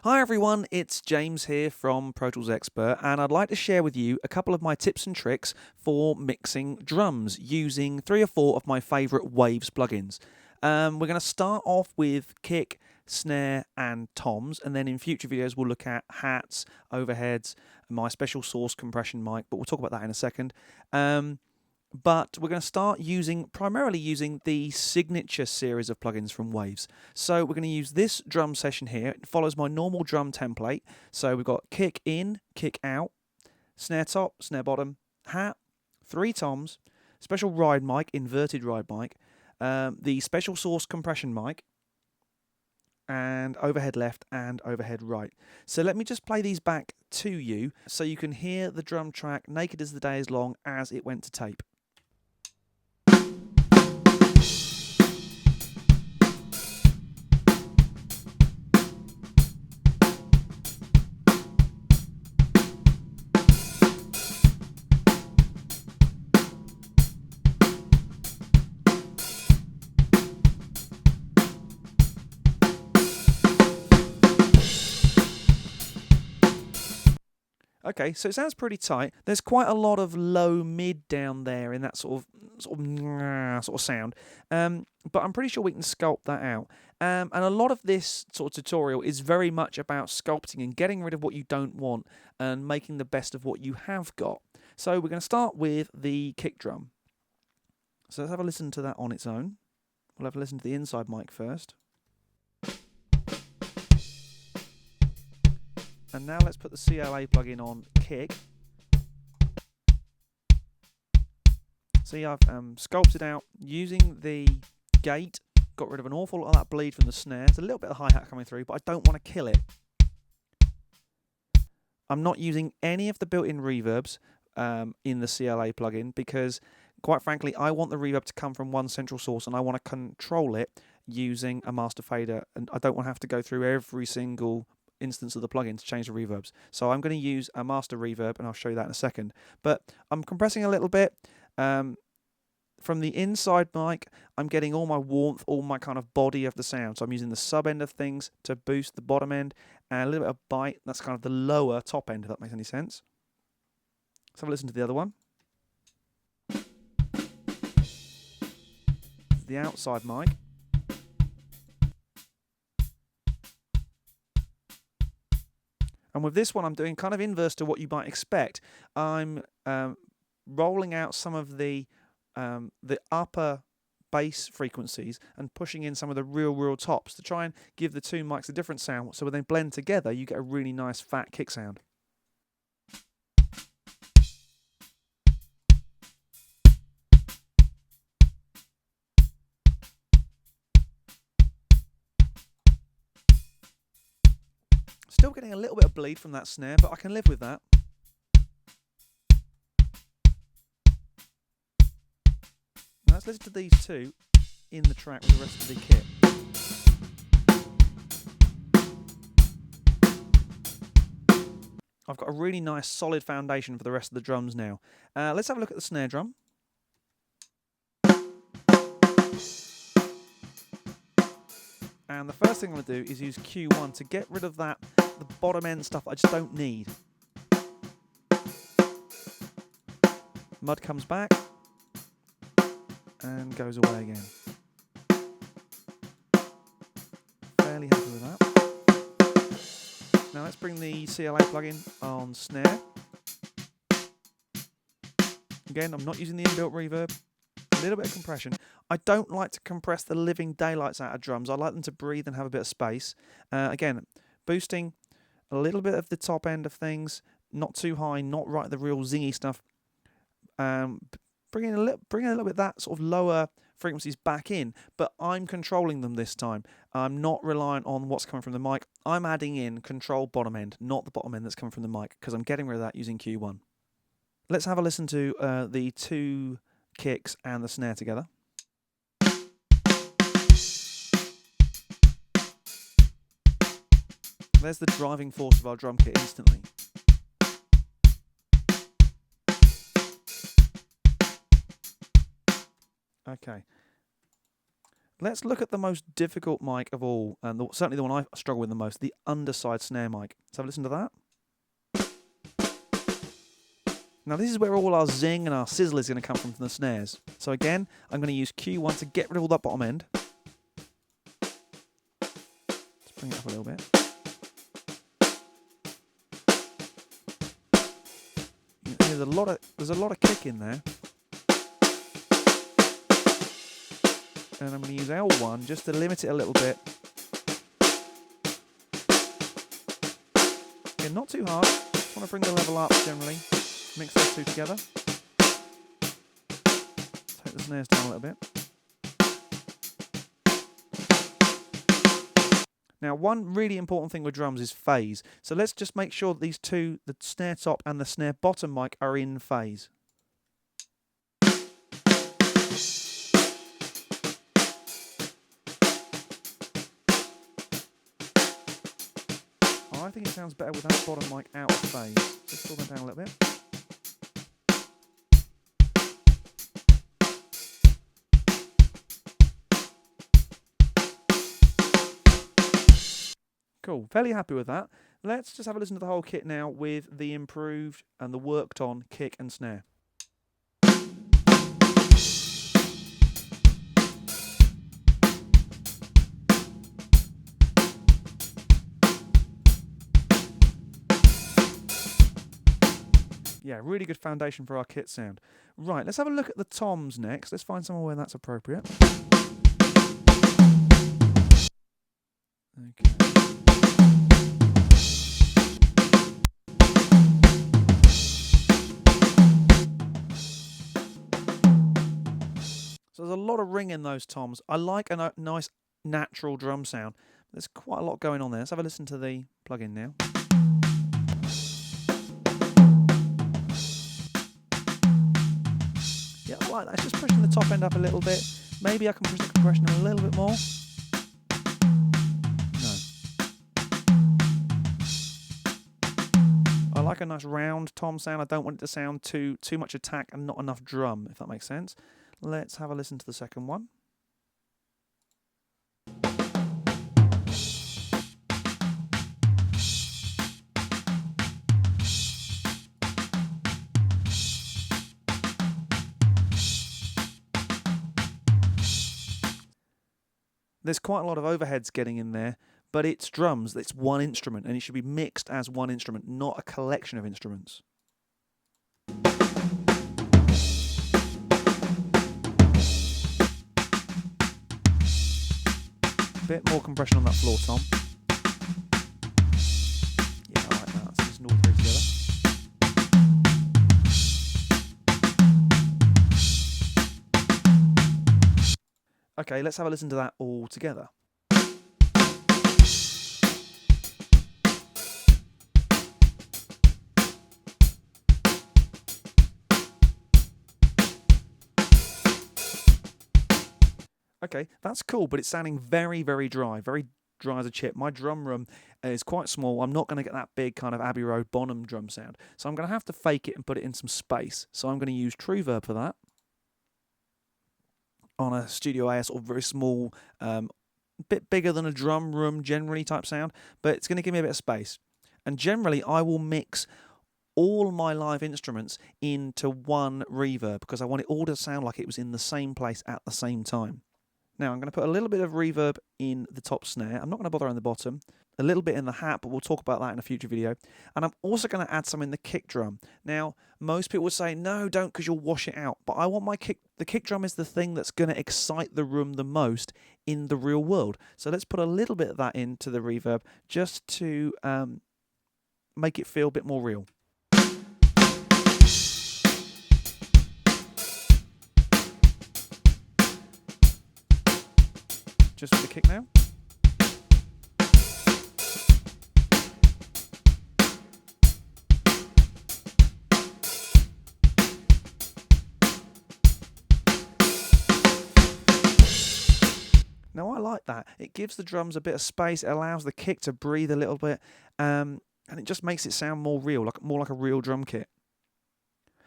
Hi everyone, it's James here from Pro Tools Expert, and I'd like to share with you a couple of my tips and tricks for mixing drums using 3 or 4 of my favourite Waves plugins. We're going to start off with kick, snare and toms, and then in future videos we'll look at hats, overheads, my special source compression mic, but we'll talk about that in a second. But we're going to start primarily using the Signature series of plugins from Waves. So we're going to use this drum session here. It follows my normal drum template. So we've got kick in, kick out, snare top, snare bottom, hat, 3 toms, special ride mic, inverted ride mic, the special source compression mic, and overhead left and overhead right. So let me just play these back to you so you can hear the drum track naked as the day is long as it went to tape. Okay, so it sounds pretty tight. There's quite a lot of low mid down there in that sort of sound, but I'm pretty sure we can sculpt that out. And a lot of this sort of tutorial is very much about sculpting and getting rid of what you don't want and making the best of what you have got. So we're going to start with the kick drum. So let's have a listen to that on its own. We'll have a listen to the inside mic first. And now let's put the CLA plugin on kick. See, I've sculpted out using the gate, got rid of an awful lot of that bleed from the snare. There's a little bit of hi-hat coming through, but I don't want to kill it. I'm not using any of the built-in reverbs in the CLA plugin because, quite frankly, I want the reverb to come from one central source and I want to control it using a master fader, and I don't want to have to go through every single instance of the plugin to change the reverbs. So I'm going to use a master reverb and I'll show you that in a second. But I'm compressing a little bit. From the inside mic, I'm getting all my warmth, all my kind of body of the sound. So I'm using the sub end of things to boost the bottom end and a little bit of bite. That's kind of the lower top end, if that makes any sense. Let's have a listen to the other one. The outside mic. And with this one, I'm doing kind of inverse to what you might expect. I'm rolling out some of the upper bass frequencies and pushing in some of the real tops to try and give the two mics a different sound. So when they blend together, you get a really nice fat kick sound. Still getting a little bit of bleed from that snare, but I can live with that. Now let's listen to these two in the track with the rest of the kit. I've got a really nice solid foundation for the rest of the drums now. Let's have a look at the snare drum. And the first thing I'm going to do is use Q1 to get rid of the bottom end stuff I just don't need. Mud comes back and goes away again. Fairly happy with that. Now let's bring the CLA plugin on snare. Again, I'm not using the inbuilt reverb. A little bit of compression. I don't like to compress the living daylights out of drums. I like them to breathe and have a bit of space. Again, boosting a little bit of the top end of things, not too high, not right the real zingy stuff. Bringing a little bit of that sort of lower frequencies back in, but I'm controlling them this time. I'm not reliant on what's coming from the mic. I'm adding in control bottom end, not the bottom end that's coming from the mic, because I'm getting rid of that using Q1. Let's have a listen to the two kicks and the snare together. There's the driving force of our drum kit instantly. Okay. Let's look at the most difficult mic of all, and certainly the one I struggle with the most, the underside snare mic. Let's have a listen to that. Now this is where all our zing and our sizzle is going to come from the snares. So again, I'm going to use Q1 to get rid of all that bottom end. Let's bring it up a little bit. There's a lot of kick in there. And I'm going to use L1 just to limit it a little bit. Again, not too hard. Just want to bring the level up generally. Mix those two together. Take the snares down a little bit. Now, one really important thing with drums is phase. So let's just make sure that these two, the snare top and the snare bottom mic, are in phase. I think it sounds better with that bottom mic out of phase. Let's pull that down a little bit. Cool, fairly happy with that. Let's just have a listen to the whole kit now with the improved and the worked on kick and snare. Yeah, really good foundation for our kit sound. Right, let's have a look at the toms next. Let's find somewhere where that's appropriate. Okay. So there's a lot of ring in those toms. I like a nice natural drum sound. There's quite a lot going on there. Let's have a listen to the plugin now. Yeah, I like that. It's just pushing the top end up a little bit. Maybe I can push the compression a little bit more. No. I like a nice round tom sound. I don't want it to sound too much attack and not enough drum, if that makes sense. Let's have a listen to the second one. There's quite a lot of overheads getting in there, but it's drums. It's one instrument, and it should be mixed as one instrument, not a collection of instruments. Bit more compression on that floor tom. Yeah, I like that. Let's listen to all three together. Okay, let's have a listen to that all together. Okay, that's cool, but it's sounding very, very dry as a chip. My drum room is quite small. I'm not going to get that big kind of Abbey Road Bonham drum sound. So I'm going to have to fake it and put it in some space. So I'm going to use True Verb for that. On a Studio AS or very small, bit bigger than a drum room generally type sound, but it's going to give me a bit of space. And generally I will mix all my live instruments into one reverb because I want it all to sound like it was in the same place at the same time. Now I'm going to put a little bit of reverb in the top snare. I'm not going to bother on the bottom. A little bit in the hat, but we'll talk about that in a future video. And I'm also going to add some in the kick drum. Now, most people would say, no, don't, because you'll wash it out. But I want the kick drum is the thing that's going to excite the room the most in the real world. So let's put a little bit of that into the reverb just to make it feel a bit more real. Just with the kick now. Now I like that. It gives the drums a bit of space. It allows the kick to breathe a little bit, and it just makes it sound more real, more like a real drum kit.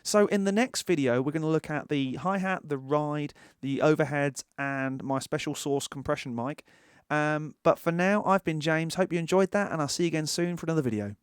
So in the next video, we're going to look at the hi-hat, the ride, the overheads, and my special source compression mic. But for now, I've been James. Hope you enjoyed that, and I'll see you again soon for another video.